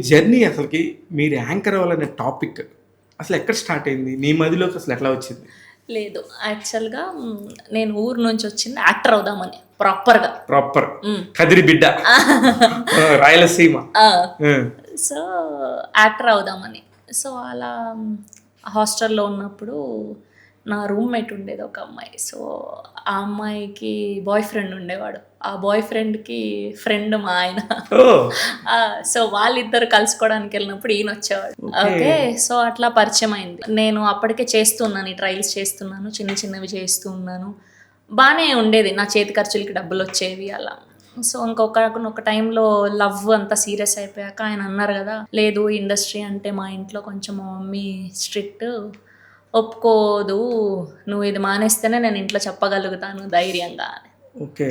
Journey అసలుకి మీరు anchor అవ్వాలనే టాపిక్ అసలు ఎక్కడ స్టార్ట్ అయింది? నీ మదిలోకి అసలు ఎట్లా వచ్చింది? లేదు యాక్చువల్గా నేను ఊరు నుంచి వచ్చింది యాక్టర్ అవుదామని ప్రాపర్ కదిరి బిడ్డ రాయలసీమ. సో యాక్టర్ అవుదామని. సో అలా హాస్టల్లో ఉన్నప్పుడు నా రూమ్మేట్ ఉండేది ఒక అమ్మాయి. సో ఆ అమ్మాయికి బాయ్ ఫ్రెండ్ ఉండేవాడు. ఆ బాయ్ ఫ్రెండ్కి ఫ్రెండ్ మా ఆయన. సో వాళ్ళిద్దరు కలుసుకోవడానికి వెళ్ళినప్పుడు ఈయన వచ్చేవాడు. ఓకే, సో అట్లా పరిచయం అయింది. నేను అప్పటికే చేస్తున్నాను, ఈ ట్రయల్స్ చేస్తున్నాను, చిన్నవి చేస్తూ ఉన్నాను. బాగానే ఉండేది, నా చేతి ఖర్చులకి డబ్బులు వచ్చేవి అలా. సో ఒక టైంలో లవ్ అంతా సీరియస్ అయిపోయాక ఆయన అన్నారు కదా, లేదు ఇండస్ట్రీ అంటే మా ఇంట్లో కొంచెం మా మమ్మీ స్ట్రిక్ట్, ఒప్పుకోదు, నువ్వు ఇది మానేస్తేనే నేను ఇంట్లో చెప్పగలుగుతాను ధైర్యంగా. ఓకే,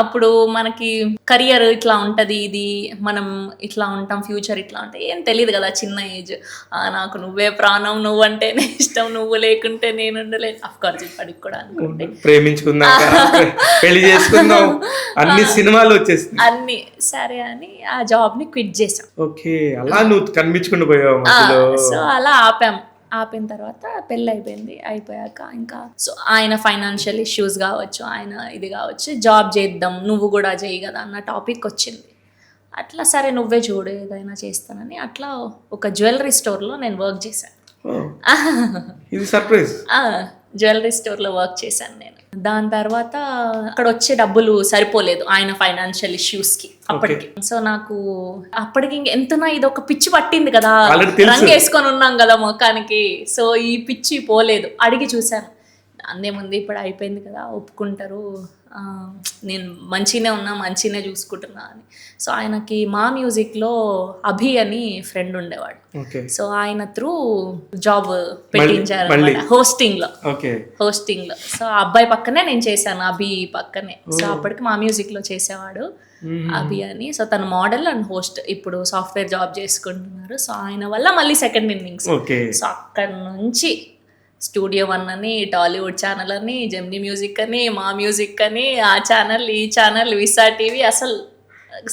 అప్పుడు మనకి కెరియర్ ఇట్లా ఉంటుంది, ఇది మనం ఇట్లా ఉంటాం, ఫ్యూచర్ ఇట్లా ఉంటాయి, ఏం తెలియదు కదా, చిన్న ఏజ్. నాకు నువ్వే ప్రాణం, నువ్వంటేనే ఇష్టం, నువ్వు లేకుంటే నేను ఉండలేదు. అఫ్కోర్స్ ఇప్పటికి కూడా అనుకుంటే ప్రేమించుకుందాం, పెళ్లి చేసుకుందాం, అన్ని సినిమాలు వచ్చేసి అన్ని సరే అని ఆ జాబ్ని క్విట్ చేసాం. ఓకే, అలా నువ్వు కనిపించుకుంటూ పోయావు. సో అలా ఆపిన తర్వాత పెళ్ళి అయిపోయాక ఇంకా సో ఆయన ఫైనాన్షియల్ ఇష్యూస్ కావచ్చు, ఆయన ఇది కావచ్చు, జాబ్ చేద్దాం, నువ్వు కూడా చేయి కదా అన్న టాపిక్ వచ్చింది. అట్లా సరే నువ్వే చూడు ఏదైనా చేస్తానని అట్లా ఒక జ్యువెలరీ స్టోర్లో నేను వర్క్ చేశాను. ఇది సర్ప్రైజ్. జ్యువెలరీ స్టోర్లో వర్క్ చేశాను నేను. దాని తర్వాత అక్కడ వచ్చే డబ్బులు సరిపోలేదు ఆయన ఫైనాన్షియల్ ఇష్యూస్కి అప్పటికి. సో నాకు అప్పటికి ఎంతనా ఇది ఒక పిచ్చి పట్టింది కదా, రంగు వేసుకొని ఉన్నాం కదా మొఖానికి. సో ఈ పిచ్చి పోలేదు. అడిగి చూశాను, అందేముంది ఇప్పుడు అయిపోయింది కదా, ఒప్పుకుంటారు, నేను మంచిగానే ఉన్నా, మంచిగానే చూసుకుంటున్నా అని. సో ఆయనకి మా మ్యూజిక్లో అభి అని ఫ్రెండ్ ఉండేవాడు. సో ఆయన త్రూ జాబ్ పెట్టించారు హోస్టింగ్లో. సో ఆ అబ్బాయి పక్కనే నేను చేశాను, అభి పక్కనే. సో అప్పటికి మా మ్యూజిక్లో చేసేవాడు అభి అని. సో తన మోడల్ అండ్ హోస్ట్, ఇప్పుడు సాఫ్ట్వేర్ జాబ్ చేసుకుంటున్నారు. సో ఆయన వల్ల మళ్ళీ సెకండ్ ఇన్నింగ్స్. సో అక్కడ నుంచి స్టూడియో 1 అని, టాలీవుడ్ ఛానల్ అని, జెమినీ మ్యూజిక్ అని, మా మ్యూజిక్ అని, ఆ ఛానల్, ఈ ఛానల్, విసా టీవీ, అసలు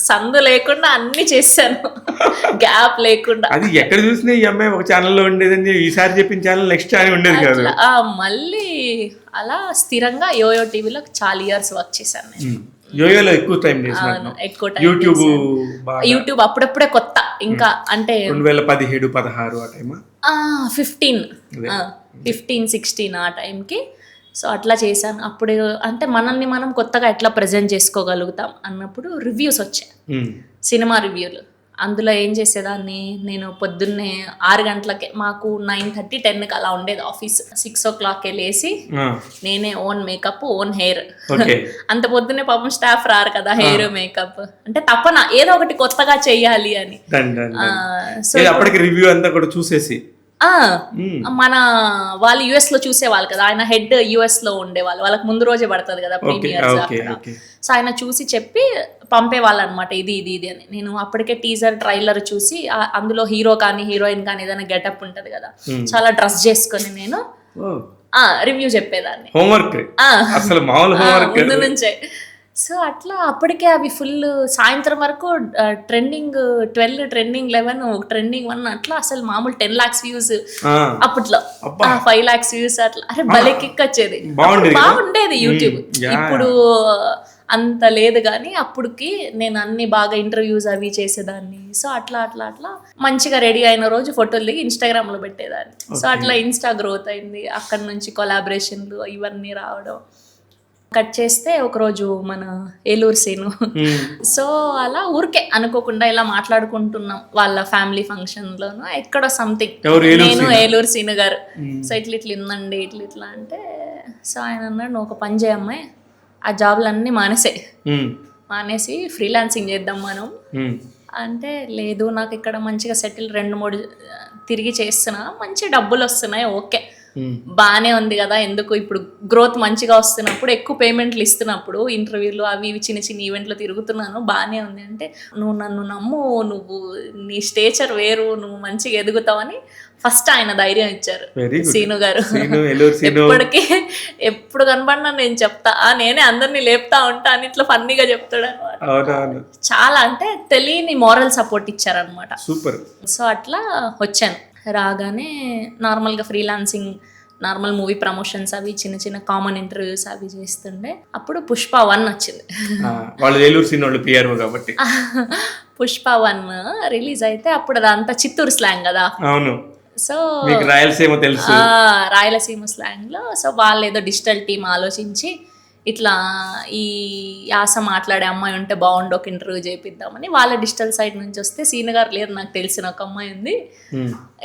సందు లేకుండా అన్ని చేశాను, గ్యాప్ లేకుండా. అది ఎక్కడ చూసినా ఈ అమ్మాయి ఒక ఛానల్లో ఉండేదని, ఈసారి చెప్పిన ఛానల్ నెక్స్ట్ ఛానల్ ఉండేది కాదు. మళ్ళీ అలా స్థిరంగా యోయో టీవీలో చాలా ఇయర్స్ వర్క్ చేశాను నేను. యోయోలో ఎక్కువ టైం చేశాను. యూట్యూబ్ అప్పుడప్పుడే కొత్త, ఇంకా అంటే 2017-16 ఆ టైమా, 15-16 ఆ టైంకి. సో అట్లా చేశాను. అప్పుడు అంటే మనల్ని మనం కొత్తగా ఎట్లా ప్రజెంట్ చేసుకోగలుగుతాం అన్నప్పుడు రివ్యూస్ వచ్చాయి, సినిమా రివ్యూలు. అందులో ఏం చేసేదాన్ని నేను, పొద్దున్నే 6 గంటలకే, మాకు 9:30-10కి అలా ఉండేది ఆఫీస్. 6 o'clock లేసి నేనే ఓన్ మేకప్, ఓన్ హెయిర్. అంత పొద్దున్నే పాపం స్టాఫ్ రారు కదా, హెయిర్ మేకప్ అంటే తప్పన ఏదో ఒకటి కొత్తగా చెయ్యాలి అని. సో అప్పటికి రివ్యూ అంతా కూడా చూసేసి మన వాళ్ళు US లో చూసేవాళ్ళు కదా, ఆయన హెడ్ US లో ఉండేవాళ్ళు, వాళ్ళకి ముందు రోజే పడుతుంది కదా ప్రీమియర్స్ అక్కడ. సో ఆయన చూసి చెప్పి పంపేవాళ్ళు అనమాట, ఇది అని. నేను అప్పటికే టీజర్ ట్రైలర్ చూసి అందులో హీరో కానీ హీరోయిన్ కానీ ఏదైనా గెటప్ ఉంటది కదా, చాలా డ్రెస్ చేసుకొని నేను రివ్యూ చెప్పేదాన్ని, ముందు నుంచే. సో అట్లా అప్పటికే అవి ఫుల్ సాయంత్రం వరకు ట్రెండింగ్ 12, ట్రెండింగ్ 11, ట్రెండింగ్ 1 అట్లా, అసలు మామూలు 10 lakhs వ్యూస్ అప్పట్లో, 5 lakhs వ్యూస్ అట్లా. అరే భలే కిక్ వచ్చేది, బాగుండేది యూట్యూబ్. ఇప్పుడు అంత లేదు కానీ అప్పటికి నేను అన్ని బాగా ఇంటర్వ్యూస్ అవి చేసేదాన్ని. సో అట్లా మంచిగా రెడీ అయిన రోజు ఫోటోలు దిగి ఇన్స్టాగ్రామ్లో పెట్టేదాన్ని. సో అట్లా ఇన్స్టా గ్రోత్ అయింది, అక్కడ నుంచి కొలాబరేషన్లు ఇవన్నీ రావడం. కట్ చేస్తే ఒకరోజు మన ఏలూరు సీను. సో అలా ఊరికే అనుకోకుండా ఇలా మాట్లాడుకుంటున్నాం వాళ్ళ ఫ్యామిలీ ఫంక్షన్లోనూ ఎక్కడో సంథింగ్, నేను ఏలూరు సీను గారు. సో ఇట్లా ఉందండి, ఇట్లా అంటే. సో ఆయన అన్నాడు, నువ్వు ఒక పని చేయమ్మాయి, ఆ జాబ్లన్నీ మానేసి ఫ్రీలాన్సింగ్ చేద్దాం మనం అంటే. లేదు నాకు ఇక్కడ మంచిగా సెటిల్ 2-3 తిరిగి చేస్తున్నా, మంచి డబ్బులు వస్తున్నాయి, ఓకే బాగానే ఉంది కదా, ఎందుకు ఇప్పుడు గ్రోత్ మంచిగా వస్తున్నప్పుడు, ఎక్కువ పేమెంట్లు ఇస్తున్నప్పుడు, ఇంటర్వ్యూలు అవి ఇవి చిన్న ఈవెంట్లు తిరుగుతున్నాను, బాగానే ఉంది అంటే, నువ్వు నన్ను నమ్ము, నువ్వు నీ స్టేచర్ వేరు, నువ్వు మంచిగా ఎదుగుతావని ఫస్ట్ ఆయన ధైర్యం ఇచ్చారు వెరీ గుడ్. సీను గారు. ఎల్లూరు సీను ఎప్పటికీ ఎప్పుడు కనపడినా నేను చెప్తా నేనే అందరినీ లేపుతా ఉంటా అని ఇట్లా ఫన్నీగా చెప్తాడు అనమాట. అవునవును, చాలా అంటే తెలియని మోరల్ సపోర్ట్ ఇచ్చారనమాట. సూపర్. సో అట్లా వచ్చాను. రాగానే నార్మల్గా ఫ్రీలాన్సింగ్, నార్మల్ మూవీ ప్రమోషన్స్ అవి చిన్న చిన్న కామన్ ఇంటర్వ్యూస్ అవి చేస్తుండే. అప్పుడు పుష్ప 1 వచ్చింది. వాళ్ళు ఏలూరు సీన్ వాళ్ళు పిఆర్ఓ కాబట్టి. పుష్ప 1 రిలీజ్ అయితే అప్పుడు అదంతా చిత్తూరు స్లాంగ్ కదా. అవును, సో మీకు రాయలసీమ తెలుసు. రాయలసీమ స్లాంగ్ లో. సో వాళ్ళు ఏదో డిజిటల్ టీం ఆలోచించి ఇట్లా ఈ యాస మాట్లాడే అమ్మాయి ఉంటే బాగుండు, ఒక ఇంటర్వ్యూ చేపిద్దామని వాళ్ళ డిజిటల్ సైడ్ నుంచి వస్తే సీన్ గారు లేరు, నాకు తెలిసిన ఒక అమ్మాయి ఉంది,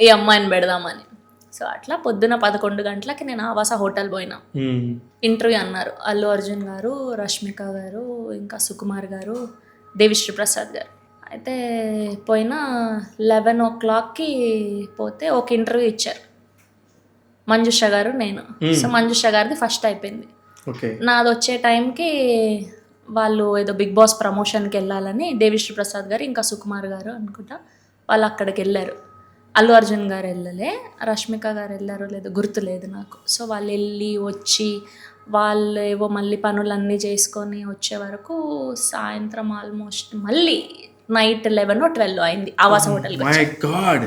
ఈ అమ్మాయిని పెడదామని. సో అట్లా పొద్దున 11 గంటలకి నేను ఆవాస హోటల్ పోయినా. ఇంటర్వ్యూ అన్నారు. అల్లు అర్జున్ గారు, రష్మిక గారు, ఇంకా సుకుమార్ గారు, దేవిశ్రీ ప్రసాద్ గారు. అయితే పోయినా 11 o'clockకి పోతే ఒక ఇంటర్వ్యూ ఇచ్చారు మంజుష గారు, నేను. సో మంజుష గారిది ఫస్ట్ అయిపోయింది. నాది వచ్చే టైంకి వాళ్ళు ఏదో బిగ్ బాస్ ప్రమోషన్కి వెళ్ళాలని దేవిశ్రీ ప్రసాద్ గారు ఇంకా సుకుమార్ గారు అనుకుంటా వాళ్ళు అక్కడికి వెళ్ళారు. అల్లు అర్జున్ గారు వెళ్ళలే, రష్మిక గారు వెళ్ళారో లేదో గుర్తులేదు నాకు. సో వాళ్ళు వెళ్ళి వచ్చి వాళ్ళు ఏవో మళ్ళీ పనులన్నీ చేసుకొని వచ్చే వరకు సాయంత్రం ఆల్మోస్ట్ మళ్ళీ నైట్ 11 or 12 అయింది ఆవాస హోటల్కి.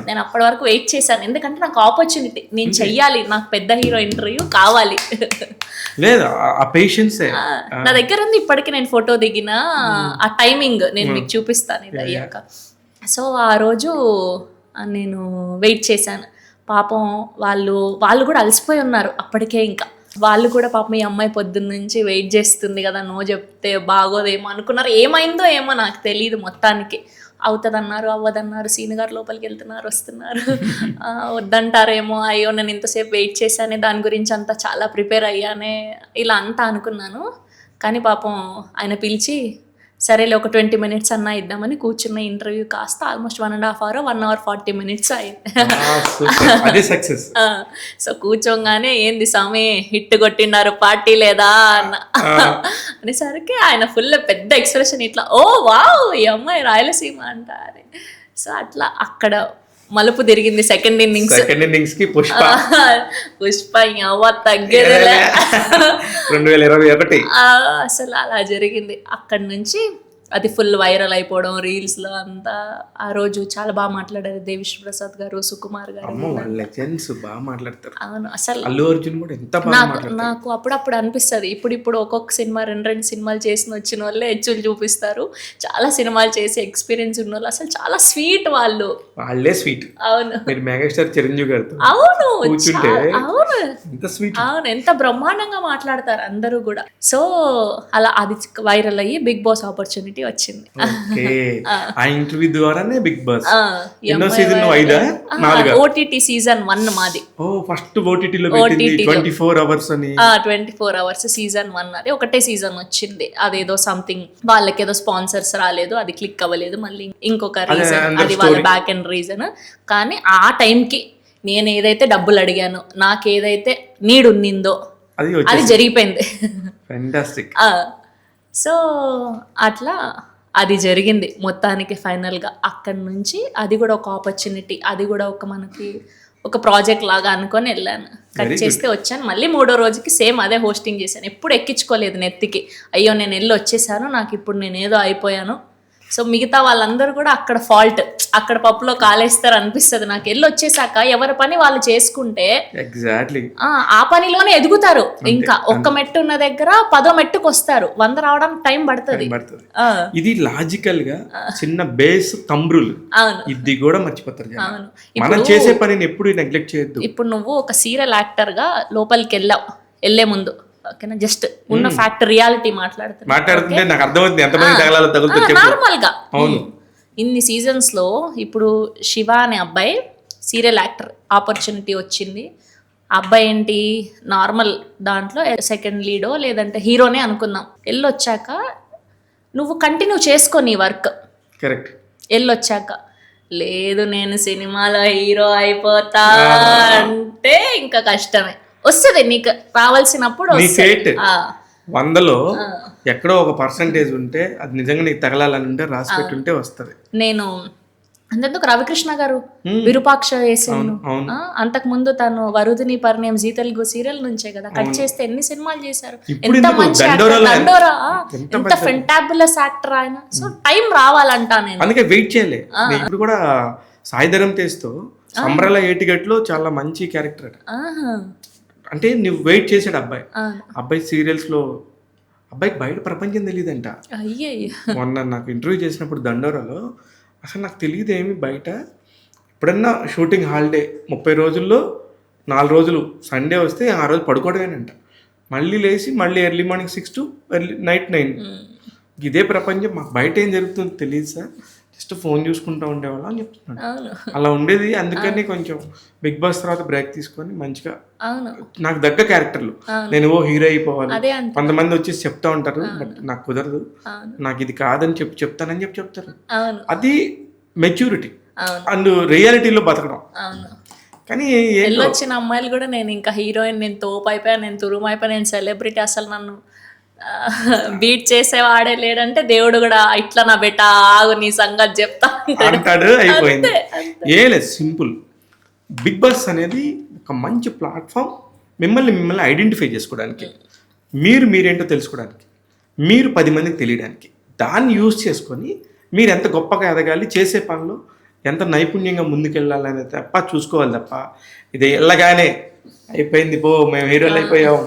నేను అప్పటి వరకు వెయిట్ చేశాను, ఎందుకంటే నాకు ఆపర్చునిటీ, నేను చెయ్యాలి, నాకు పెద్ద హీరో ఇంటర్వ్యూ కావాలి. నా దగ్గర ఉంది ఇప్పటికీ, నేను ఫోటో దిగిన ఆ టైమింగ్ నేను మీకు చూపిస్తాను ఇది అయ్యాక. సో ఆ రోజు నేను వెయిట్ చేశాను. పాపం వాళ్ళు కూడా అలసిపోయి ఉన్నారు అప్పటికే. ఇంకా వాళ్ళు కూడా పాపం ఈ అమ్మాయి పొద్దున్న నుంచి వెయిట్ చేస్తుంది కదా, నో చెప్తే బాగోదేమో అనుకున్నారు. ఏమైందో ఏమో నాకు తెలియదు. మొత్తానికి అవుతుందన్నారు, అవ్వదన్నారు. సీన్ గారు లోపలికి వెళ్తున్నారు, వస్తున్నారు. వద్దంటారేమో, అయ్యో నేను ఇంతసేపు వెయిట్ చేశానే, దాని గురించి అంతా చాలా ప్రిపేర్ అయ్యానే, ఇలా అంతా అనుకున్నాను. కానీ పాపం ఆయన పిలిచి సరేలే ఒక 20 minutes అన్నా ఇద్దామని కూర్చున్న. ఇంటర్వ్యూ కాస్త ఆల్మోస్ట్ 1.5 hour 1 hour 40 minutes అయింది. సో కూర్చోగానే ఏంది స్వామి హిట్ కొట్టినారు, పార్టీ లేదా అన్న అనేసరికి ఆయన ఫుల్ పెద్ద ఎక్స్ప్రెషన్ ఇట్లా, ఓ వావ్ ఈ అమ్మాయి రాయలసీమ అంటారు. సో అట్లా అక్కడ మలుపు తిరిగింది సెకండ్ ఇన్నింగ్స్ కి. పుష్ప తగ్గేదిలే 2021 అసలు అలా జరిగింది. అక్కడి నుంచి అది ఫుల్ వైరల్ అయిపోవడం రీల్స్లో అంతా. ఆ రోజు చాలా బాగా మాట్లాడారు దేవిశ్రీ ప్రసాద్ గారు, సుకుమార్ గారు. బాగా మాట్లాడతారు. అవును, అసలు అల్లు అర్జున్ కూడా ఎంత బాగా మాట్లాడతారు. నాకు అప్పుడప్పుడు అనిపిస్తుంది, ఇప్పుడు ఒక్కొక్క సినిమా 2 సినిమాలు చేసి వచ్చిన వాళ్ళే హెచ్చులు చూపిస్తారు. చాలా సినిమాలు చేసి ఎక్స్పీరియన్స్ ఉన్న వాళ్ళు అసలు చాలా స్వీట్, వాళ్ళే స్వీట్. అవును, మీరు మెగాస్టార్ చిరంజీవి గారితో అవును స్వీట్, అవును ఎంత బ్రహ్మాండంగా మాట్లాడతారు అందరూ కూడా. సో అలా అది వైరల్ అయ్యి బిగ్ బాస్ ఆపర్చునిటీ వచ్చింది. ఆ ఇంటర్వ్యూ ద్వారానే బిగ్ బాస్. ఎన్నో సీజన్ 5 4 ఓటీటీ సీజన్ 1 మాది. ఫస్ట్ ఓటీటీ లో పెట్టింది 24 hours అని. 24 hours సీజన్ 1 అది ఒకటే సీజన్ వచ్చింది. అదేదో సంథింగ్ వాళ్ళకి ఏదో స్పాన్సర్స్ రాలేదు, అది క్లిక్ అవ్వలేదు. మళ్ళీ ఇంకొక రీజన్, అది వాళ్ళ బ్యాక్ అండ్ రీజన్. కానీ ఆ టైంకి నేను ఏదైతే డబ్బులు అడిగానో, నాకు ఏదైతే నీడ్ ఉన్నిందో అది జరిగిపోయింది. సో అట్లా అది జరిగింది మొత్తానికి ఫైనల్గా. అక్కడి నుంచి అది కూడా ఒక ఆపర్చునిటీ, అది కూడా మనకి ఒక ప్రాజెక్ట్ లాగా అనుకొని వెళ్ళాను. కట్ చేస్తే వచ్చాను. మళ్ళీ 3వ రోజుకి సేమ్ అదే హోస్టింగ్ చేశాను. ఎప్పుడు ఎక్కించుకోలేదు నెత్తికి, అయ్యో నేను వెళ్ళి వచ్చేసాను, నాకు ఇప్పుడు నేను ఏదో అయిపోయాను. సో మిగతా వాళ్ళందరూ కూడా అక్కడ ఫాల్ట్, అక్కడ పప్పులో కాలేస్తారు అనిపిస్తుంది నాకు. వెళ్ళి వచ్చేసాక ఎవరి పని వాళ్ళు చేసుకుంటే ఎగ్జాక్ట్లీ ఆ పనిలోనే ఎదుగుతారు. ఇంకా ఒక్క మెట్టు ఉన్న దగ్గర 10వ మెట్టుకు వస్తారు. 100 రావడానికి టైం పడుతుంది. ఇది లాజికల్ గా చిన్న బేస్ తంబ్రులు. అవును, ఇది కూడా మర్చిపోతారు. అవును, మనం చేసే పనిని ఎప్పుడు నెగ్లెక్ట్ చేయొద్దు. ఇప్పుడు నువ్వు ఒక సీరియల్ యాక్టర్ గా లోపలికి వెళ్ళే ముందు ఓకేనా, జస్ట్ ఉన్న ఫ్యాక్ట్ రియాలిటీ మాట్లాడుతుంటే నాకు అర్థమవుతుంది ఎంతమంది తగలాలో తగులుతుంది నార్మల్ గా. ఇన్ని సీజన్స్ లో ఇప్పుడు శివ అనే అబ్బాయి సీరియల్ యాక్టర్ ఆపర్చునిటీ వచ్చింది. అబ్బాయి ఏంటి నార్మల్ దాంట్లో సెకండ్ లీడో లేదంటే హీరోనే అనుకుందాం. వెళ్ళొచ్చాక నువ్వు కంటిన్యూ చేసుకో నీ వర్క్. కరెక్ట్. వెళ్ళొచ్చాక లేదు నేను సినిమాలో హీరో అయిపోతా అంటే ఇంకా కష్టమే. వస్తుంది నీకు రావాల్సినప్పుడు. 100లో ఎక్కడో ఒక పర్సంటేజ్ ఉంటే అది నిజంగా నీకు తగలాలని ఉంటే రాసి పెట్టుంటే వస్తుంది. నేను అంతెందుకు రవికృష్ణ గారు విరూపాక్ష వేసాను. అవును. అంతకు ముందు తను వరుదిని పరిణయం జీ తెలుగు సీరియల్ నుంచే కదా కట్ చేస్తే ఎన్ని సినిమాలు చేశారు. ఇప్పుడు ఎంత ఎందుకు మంచి దండోరాలో దండోరా, ఎంత ఫెంటాబులస్ యాక్టర్ ఆయన. సో టైం రావాలంటా నేను. అందుకే వెయిట్ చేయలే. ఇప్పుడు కూడా సాయిధరం తేజ్తో సంబ్రల ఏటిగట్లో చాలా మంచి క్యారెక్టర్. ఆహా. అంటే నువ్వు వెయిట్ చేసాడు అబ్బాయి. అవును. అబ్బాయి సీరియల్స్ లో అబ్బాయికి బయట ప్రపంచం తెలియదంట. అయ్యయ్య. మొన్న నాకు ఇంటర్వ్యూ చేసినప్పుడు దండోరాలో అసలు నాకు తెలియదు ఏమి బయట. ఎప్పుడన్నా షూటింగ్ హాలిడే 30 రోజుల్లో 4 రోజులు సండే వస్తే ఆ రోజు పడుకోవడమేనంట. మళ్ళీ లేచి మళ్ళీ ఎర్లీ మార్నింగ్ 6 to నైట్ 9. ఇదే ప్రపంచం, మాకు బయట ఏం జరుగుతుందో తెలియదు సార్, జస్ట్ ఫోన్ చూసుకుంటూ ఉండేవాళ్ళం అని చెప్తున్నాడు. అవును. అలా ఉండేది. అందుకని కొంచెం బిగ్ బాస్ తర్వాత బ్రేక్ తీసుకొని మంచిగా అవును. నాకు దగ్గర క్యారెక్టర్లు నేను హీరో అయిపోవాలి. అదే అంట. కొంతమంది వచ్చేసి చెప్తా ఉంటారు, బట్ నాకు కుదరదు, అవును. నాకు ఇది కాదని చెప్తానని చెప్తారు. అవును. అది మెచ్యూరిటీ అవును. అండ్ రియాలిటీలో బతకడం. అవును. కానీ వెళ్ళొచ్చిన అమ్మాయిలు కూడా నేను ఇంకా హీరోయిన్, నేను తోపు అయిపోయా, నేను తురుము అయిపోయా, నేను సెలబ్రిటీ, అసలు నన్ను బీట్ చేసేవాడే లేడంటే దేవుడు కూడా ఇట్లా నా బెట ఆగు నీ సంగతి చెప్తా అంటాడు. అయిపోయింది. ఏ లేదు, సింపుల్. బిగ్ బాస్ అనేది ఒక మంచి ప్లాట్ఫామ్ మిమ్మల్ని ఐడెంటిఫై చేసుకోవడానికి, మీరేంటో తెలుసుకోవడానికి, మీరు 10 మందికి తెలియడానికి. దాన్ని యూజ్ చేసుకొని మీరు ఎంత గొప్పగా ఎదగాలి, చేసే పనులు ఎంత నైపుణ్యంగా ముందుకెళ్ళాలనే తప్ప చూసుకోవాలి తప్ప ఇది వెళ్ళగానే అయిపోయింది పో మేము హీరోయిన్లు అయిపోయాం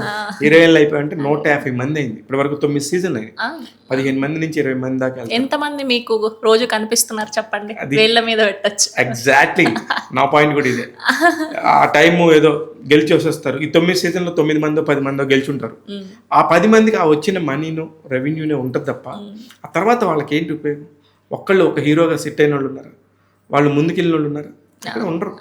150 మంది అయింది. ఇప్పటి వరకు 9 సీజన్ అయింది. 15 మంది నుంచి 20 మంది దాకా. ఎంత మంది మీకు రోజు కనిపిస్తున్నారు చెప్పండి, వేళ్ళ మీద పెట్టచ్చు. ఎగ్జాక్ట్లీ నా పాయింట్ కూడా ఇదే. ఆ టైము ఏదో గెలిచి వస్తారు. ఈ 9 సీజన్లో 9 మందో 10 మందో గెలిచుంటారు. ఆ 10 మందికి ఆ వచ్చిన మనీను రెవెన్యూనే ఉంటుంది తప్ప ఆ తర్వాత వాళ్ళకి ఏంటి ఉపయోగం? ఒక్కళ్ళు ఒక హీరోగా సెట్ అయిన వాళ్ళు ఉన్నారు, వాళ్ళు ముందుకెళ్ళిన వాళ్ళు ఉన్నారు, ఇక్కడ ఉండరు.